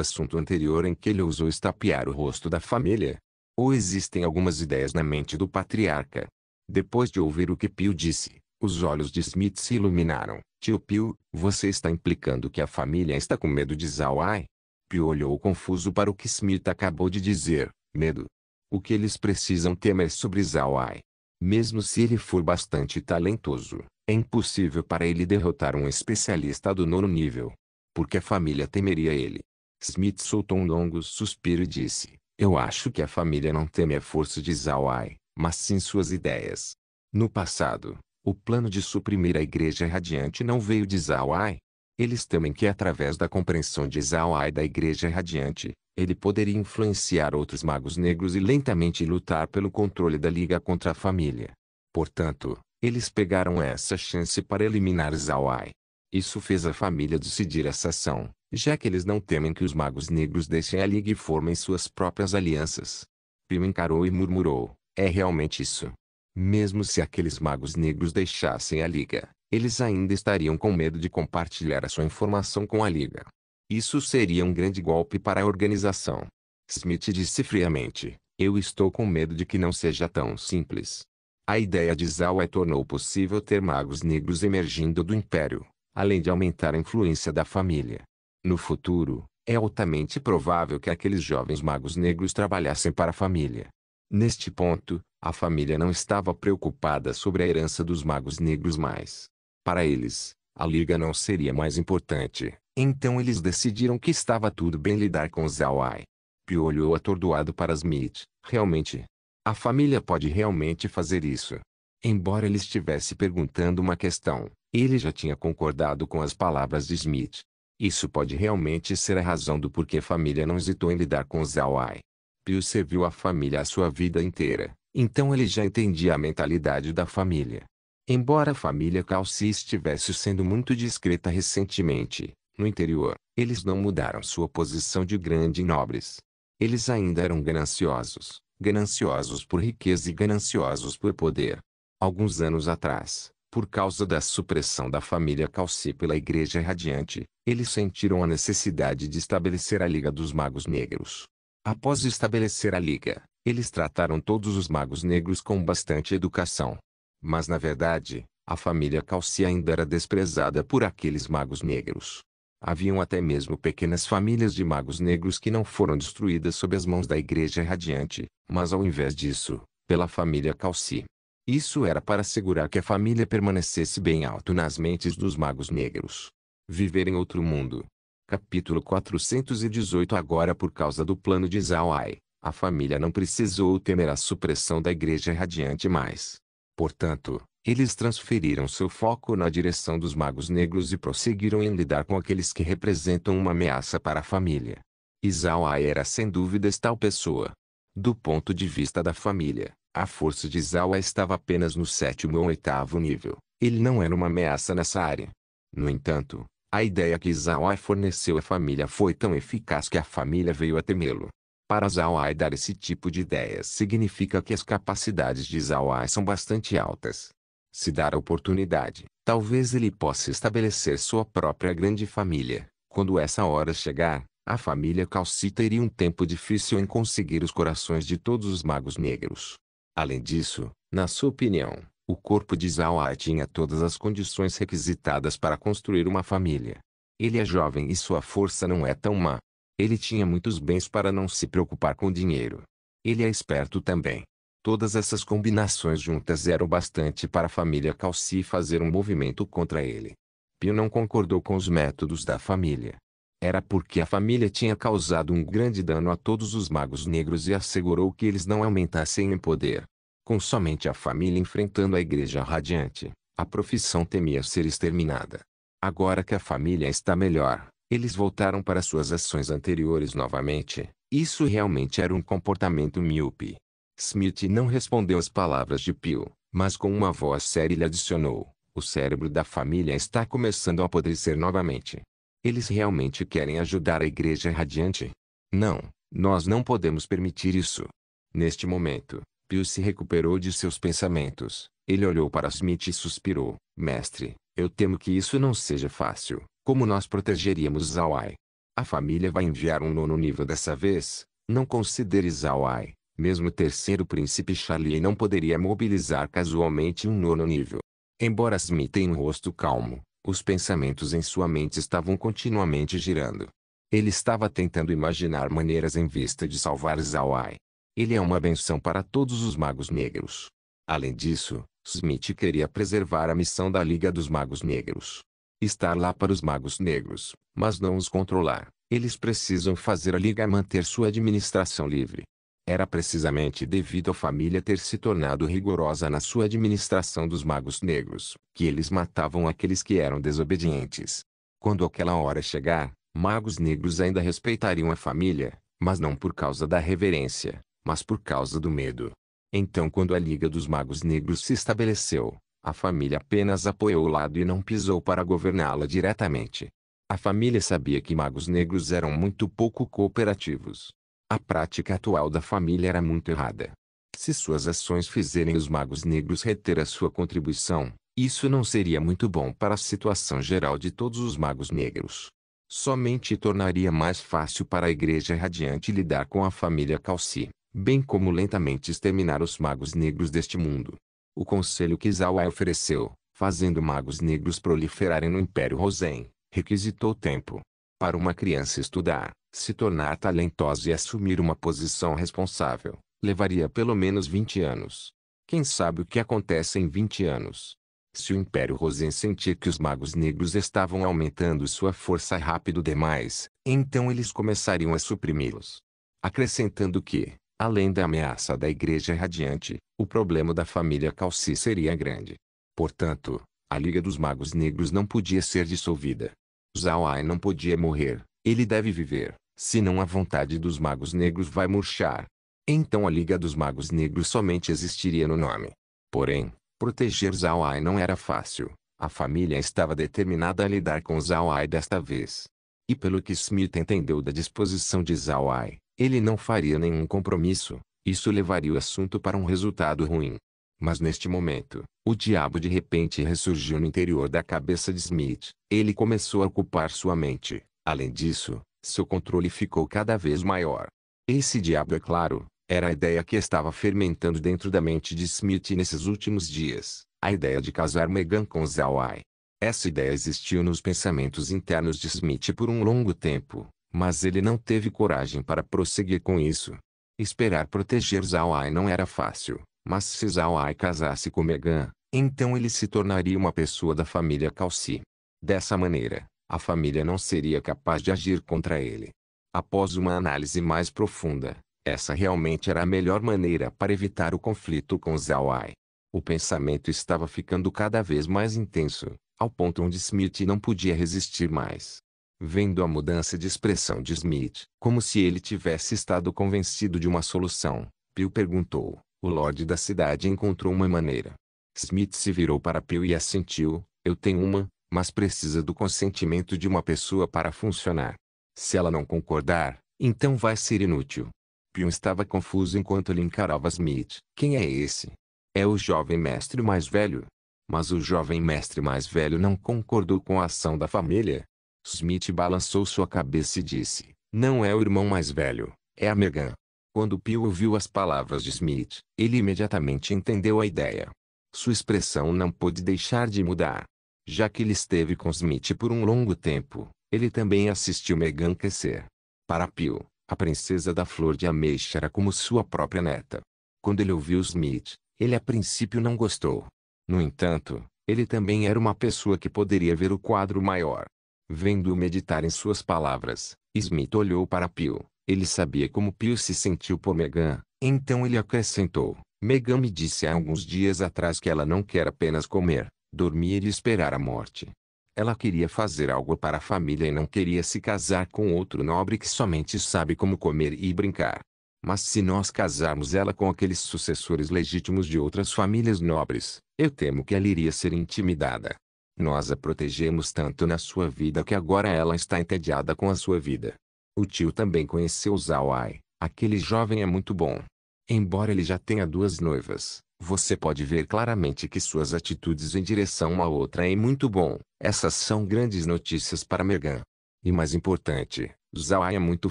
assunto anterior em que ele ousou estapear o rosto da família? Ou existem algumas ideias na mente do patriarca? Depois de ouvir o que Pew disse, os olhos de Smith se iluminaram. Tio Pew, você está implicando que a família está com medo de Zawai? Pew olhou confuso para o que Smith acabou de dizer. Medo? O que eles precisam temer sobre Zawai? Mesmo se ele for bastante talentoso, é impossível para ele derrotar um especialista do 9º nível. Porque a família temeria ele. Smith soltou um longo suspiro e disse: eu acho que a família não teme a força de Zawai, mas sim suas ideias. No passado, o plano de suprimir a Igreja Radiante não veio de Zawai. Eles temem que através da compreensão de Zawai da Igreja Radiante, ele poderia influenciar outros magos negros e lentamente lutar pelo controle da Liga contra a família. Portanto, eles pegaram essa chance para eliminar Zawai. Isso fez a família decidir essa ação, já que eles não temem que os magos negros deixem a Liga e formem suas próprias alianças. Pew encarou e murmurou: é realmente isso. Mesmo se aqueles magos negros deixassem a Liga, eles ainda estariam com medo de compartilhar a sua informação com a Liga. Isso seria um grande golpe para a organização. Smith disse friamente: eu estou com medo de que não seja tão simples. A ideia de Zawai tornou possível ter magos negros emergindo do Império, além de aumentar a influência da família. No futuro, é altamente provável que aqueles jovens magos negros trabalhassem para a família. Neste ponto, a família não estava preocupada sobre a herança dos magos negros mais. Para eles, a Liga não seria mais importante, então eles decidiram que estava tudo bem lidar com Zawai. Pew olhou atordoado para Smith. Realmente? A família pode realmente fazer isso? Embora ele estivesse perguntando uma questão, ele já tinha concordado com as palavras de Smith. Isso pode realmente ser a razão do porquê a família não hesitou em lidar com Zawai. Pew serviu a família a sua vida inteira, então ele já entendia a mentalidade da família. Embora a família Calci estivesse sendo muito discreta recentemente, no interior, eles não mudaram sua posição de grandes nobres. Eles ainda eram gananciosos, gananciosos por riqueza e gananciosos por poder. Alguns anos atrás, por causa da supressão da família Calci pela Igreja Radiante, eles sentiram a necessidade de estabelecer a Liga dos Magos Negros. Após estabelecer a Liga, eles trataram todos os magos negros com bastante educação. Mas na verdade, a família Calci ainda era desprezada por aqueles magos negros. Haviam até mesmo pequenas famílias de magos negros que não foram destruídas sob as mãos da Igreja Radiante, mas ao invés disso, pela família Calci. Isso era para assegurar que a família permanecesse bem alto nas mentes dos magos negros. Viver em outro mundo. Capítulo 418. Agora, por causa do plano de Zhao Ai, a família não precisou temer a supressão da Igreja Radiante mais. Portanto, eles transferiram seu foco na direção dos magos negros e prosseguiram em lidar com aqueles que representam uma ameaça para a família. E Zhao Ai era sem dúvidas tal pessoa. Do ponto de vista da família, a força de Zhao Ai estava apenas no 7º ou 8º nível. Ele não era uma ameaça nessa área. No entanto, a ideia que Zhao Ai forneceu à família foi tão eficaz que a família veio a temê-lo. Para Zhao Ai dar esse tipo de ideias significa que as capacidades de Zhao Ai são bastante altas. Se dar a oportunidade, talvez ele possa estabelecer sua própria grande família. Quando essa hora chegar, a família Calci teria um tempo difícil em conseguir os corações de todos os magos negros. Além disso, na sua opinião, o corpo de Zhao Ai tinha todas as condições requisitadas para construir uma família. Ele é jovem e sua força não é tão má. Ele tinha muitos bens para não se preocupar com dinheiro. Ele é esperto também. Todas essas combinações juntas eram bastante para a família Calci fazer um movimento contra ele. Pio não concordou com os métodos da família. Era porque a família tinha causado um grande dano a todos os magos negros e assegurou que eles não aumentassem em poder. Com somente a família enfrentando a Igreja Radiante, a profissão temia ser exterminada. Agora que a família está melhor, eles voltaram para suas ações anteriores novamente. Isso realmente era um comportamento míope. Smith não respondeu às palavras de Pio, mas com uma voz séria lhe adicionou: o cérebro da família está começando a apodrecer novamente. Eles realmente querem ajudar a Igreja Radiante? Não, nós não podemos permitir isso. Neste momento, Pio se recuperou de seus pensamentos. Ele olhou para Smith e suspirou: mestre, eu temo que isso não seja fácil. Como nós protegeríamos Zhao Ai? A família vai enviar um 9º nível dessa vez? Não considere Zhao Ai. Mesmo o 3º príncipe Charlie não poderia mobilizar casualmente um 9º nível. Embora Smith tenha um rosto calmo, os pensamentos em sua mente estavam continuamente girando. Ele estava tentando imaginar maneiras em vista de salvar Zhao Ai. Ele é uma benção para todos os magos negros. Além disso, Smith queria preservar a missão da Liga dos Magos Negros. Estar lá para os magos negros, mas não os controlar. Eles precisam fazer a Liga manter sua administração livre. Era precisamente devido à família ter se tornado rigorosa na sua administração dos magos negros, que eles matavam aqueles que eram desobedientes. Quando aquela hora chegar, magos negros ainda respeitariam a família, mas não por causa da reverência, mas por causa do medo. Então, quando a Liga dos Magos Negros se estabeleceu, a família apenas apoiou o lado e não pisou para governá-la diretamente. A família sabia que magos negros eram muito pouco cooperativos. A prática atual da família era muito errada. Se suas ações fizerem os magos negros reter a sua contribuição, isso não seria muito bom para a situação geral de todos os magos negros. Somente tornaria mais fácil para a Igreja Radiante lidar com a família Calci, bem como lentamente exterminar os magos negros deste mundo. O conselho que Zhao Ai ofereceu, fazendo magos negros proliferarem no Império Rosen, requisitou tempo. Para uma criança estudar, se tornar talentosa e assumir uma posição responsável, levaria pelo menos 20 anos. Quem sabe o que acontece em 20 anos? Se o Império Rosen sentir que os magos negros estavam aumentando sua força rápido demais, então eles começariam a suprimi-los. Acrescentando que, além da ameaça da Igreja Radiante, o problema da família Calci seria grande. Portanto, a Liga dos Magos Negros não podia ser dissolvida. Zhao Ai não podia morrer, ele deve viver, senão a vontade dos Magos Negros vai murchar. Então a Liga dos Magos Negros somente existiria no nome. Porém, proteger Zhao Ai não era fácil. A família estava determinada a lidar com Zhao Ai desta vez. E pelo que Smith entendeu da disposição de Zhao Ai, ele não faria nenhum compromisso. Isso levaria o assunto para um resultado ruim. Mas neste momento, o diabo de repente ressurgiu no interior da cabeça de Smith. Ele começou a ocupar sua mente. Além disso, seu controle ficou cada vez maior. Esse diabo, é claro, era a ideia que estava fermentando dentro da mente de Smith nesses últimos dias. A ideia de casar Megan com Zhao Ai. Essa ideia existiu nos pensamentos internos de Smith por um longo tempo, mas ele não teve coragem para prosseguir com isso. Esperar proteger Zhao Ai não era fácil. Mas se Zhao Ai casasse com Megan, então ele se tornaria uma pessoa da família Calci. Dessa maneira, A família não seria capaz de agir contra ele. Após uma análise mais profunda, essa realmente era a melhor maneira para evitar o conflito com Zhao Ai. O pensamento estava ficando cada vez mais intenso, ao ponto onde Smith não podia resistir mais. Vendo a mudança de expressão de Smith, como se ele tivesse estado convencido de uma solução, Pew perguntou: o Lorde da cidade encontrou uma maneira. Smith se virou para Pew e assentiu: eu tenho uma, mas precisa do consentimento de uma pessoa para funcionar. Se ela não concordar, então vai ser inútil. Pew estava confuso enquanto ele encarava Smith. Quem é esse? É o jovem mestre mais velho. Mas o jovem mestre mais velho não concordou com a ação da família. Smith balançou sua cabeça e disse: não é o irmão mais velho, é a Megan. Quando Pew ouviu as palavras de Smith, ele imediatamente entendeu a ideia. Sua expressão não pôde deixar de mudar. Já que ele esteve com Smith por um longo tempo, ele também assistiu Megan crescer. Para Pew, a princesa da flor de ameixa era como sua própria neta. Quando ele ouviu Smith, ele a princípio não gostou. No entanto, ele também era uma pessoa que poderia ver o quadro maior. Vendo-o meditar em suas palavras, Smith olhou para Pew. Ele sabia como Pew se sentiu por Megan, então ele acrescentou: Megan me disse há alguns dias atrás que ela não quer apenas comer, dormir e esperar a morte. Ela queria fazer algo para a família e não queria se casar com outro nobre que somente sabe como comer e brincar. Mas se nós casarmos ela com aqueles sucessores legítimos de outras famílias nobres, eu temo que ela iria ser intimidada. Nós a protegemos tanto na sua vida que agora ela está entediada com a sua vida. O tio também conheceu Zhao Ai. Aquele jovem é muito bom. Embora ele já tenha duas noivas, você pode ver claramente que suas atitudes em direção uma outra é muito bom. Essas são grandes notícias para Megan. E mais importante, Zhao Ai é muito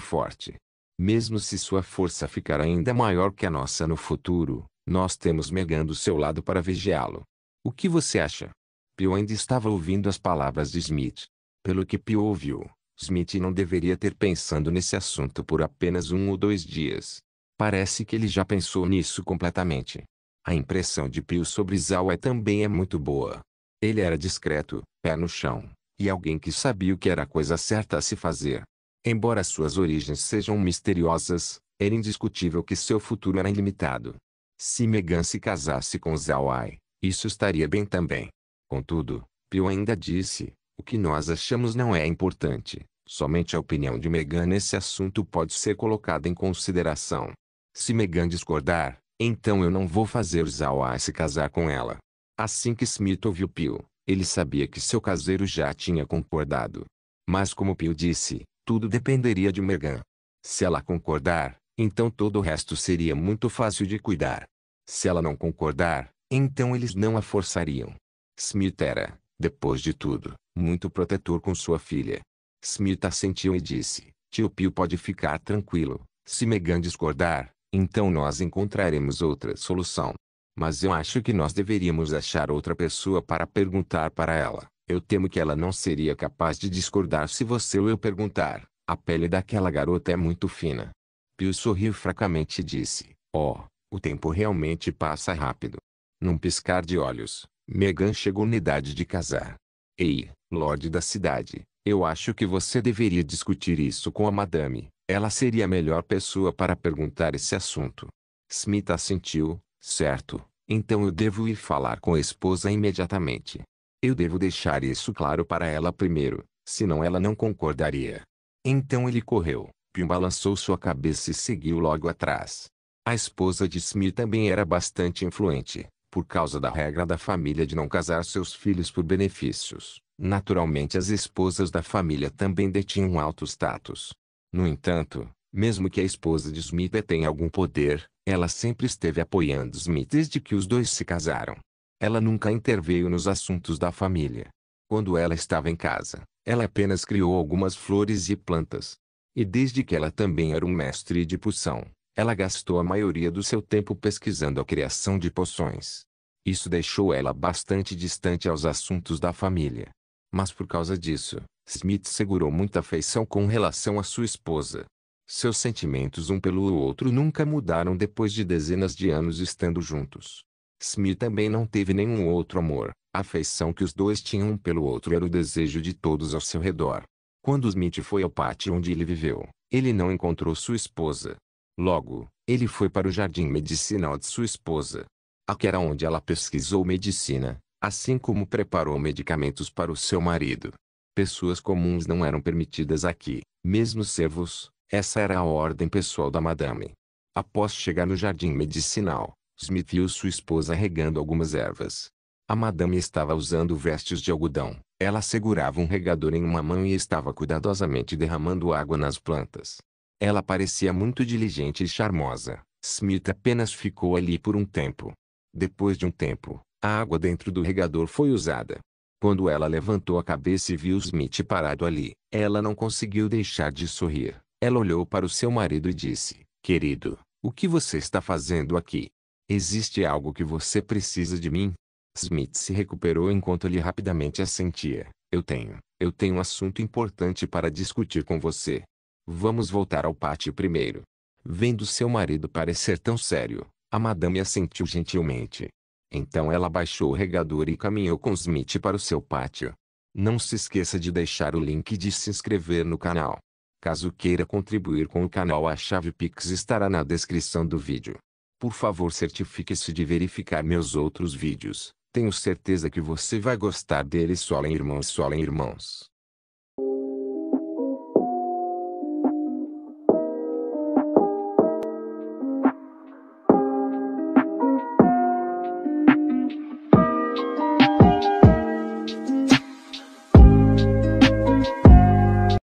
forte. Mesmo se sua força ficar ainda maior que a nossa no futuro, nós temos Megan do seu lado para vigiá-lo. O que você acha? Pew ainda estava ouvindo as palavras de Smith. Pelo que Pew ouviu, Smith não deveria ter pensado nesse assunto por apenas 1 ou 2 dias. Parece que ele já pensou nisso completamente. A impressão de Pew sobre Zhao Ai também é muito boa. Ele era discreto, pé no chão, e alguém que sabia o que era a coisa certa a se fazer. Embora suas origens sejam misteriosas, era indiscutível que seu futuro era ilimitado. Se Megan se casasse com Zhao Ai, isso estaria bem também. Contudo, Pew ainda disse: o que nós achamos não é importante, somente a opinião de Megan nesse assunto pode ser colocada em consideração. Se Megan discordar, então eu não vou fazer Zhao Ai se casar com ela. Assim que Smith ouviu Pew, ele sabia que seu caseiro já tinha concordado. Mas como Pew disse, tudo dependeria de Megan. Se ela concordar, então todo o resto seria muito fácil de cuidar. Se ela não concordar, então eles não a forçariam. Smith era, depois de tudo, muito protetor com sua filha. Smith assentiu e disse: tio Pew pode ficar tranquilo. Se Megan discordar, então nós encontraremos outra solução. Mas eu acho que nós deveríamos achar outra pessoa para perguntar para ela. Eu temo que ela não seria capaz de discordar se você ou eu perguntar. A pele daquela garota é muito fina. Pew sorriu fracamente e disse: oh, o tempo realmente passa rápido. Num piscar de olhos, Megan chegou na idade de casar. Ei, Lorde da cidade, eu acho que você deveria discutir isso com a madame. Ela seria a melhor pessoa para perguntar esse assunto. Smith assentiu: certo, então eu devo ir falar com a esposa imediatamente. Eu devo deixar isso claro para ela primeiro, senão ela não concordaria. Então ele correu, Pew balançou sua cabeça e seguiu logo atrás. A esposa de Smith também era bastante influente. Por causa da regra da família de não casar seus filhos por benefícios, naturalmente as esposas da família também detinham alto status. No entanto, mesmo que a esposa de Smith tenha algum poder, ela sempre esteve apoiando Smith desde que os dois se casaram. Ela nunca interveio nos assuntos da família. Quando ela estava em casa, ela apenas criou algumas flores e plantas. E desde que ela também era um mestre de poção, ela gastou a maioria do seu tempo pesquisando a criação de poções. Isso deixou ela bastante distante aos assuntos da família. Mas por causa disso, Smith segurou muita afeição com relação à sua esposa. Seus sentimentos um pelo outro nunca mudaram depois de dezenas de anos estando juntos. Smith também não teve nenhum outro amor, A afeição que os dois tinham um pelo outro era o desejo de todos ao seu redor. Quando Smith foi ao pátio onde ele viveu, ele não encontrou sua esposa. Logo, ele foi para o jardim medicinal de sua esposa. Aqui era onde ela pesquisou medicina, assim como preparou medicamentos para o seu marido. Pessoas comuns não eram permitidas aqui, mesmo servos. Essa era a ordem pessoal da madame. Após chegar no jardim medicinal, Smith viu sua esposa regando algumas ervas. A madame estava usando vestes de algodão. Ela segurava um regador em uma mão e estava cuidadosamente derramando água nas plantas. Ela parecia muito diligente e charmosa. Smith apenas ficou ali por um tempo. Depois de um tempo, a água dentro do regador foi usada. Quando ela levantou a cabeça e viu Smith parado ali, ela não conseguiu deixar de sorrir. Ela olhou para o seu marido e disse: "Querido, o que você está fazendo aqui? Existe algo que você precisa de mim?" Smith se recuperou enquanto ele rapidamente assentia. Eu tenho um assunto importante para discutir com você. Vamos voltar ao pátio primeiro." Vendo seu marido parecer tão sério, a madame assentiu gentilmente. Então ela baixou o regador e caminhou com Smith para o seu pátio. Não se esqueça de deixar o link de se inscrever no canal. Caso queira contribuir com o canal, a chave Pix estará na descrição do vídeo. Por favor, certifique-se de verificar meus outros vídeos. Tenho certeza que você vai gostar deles. Solem irmãos, solem irmãos.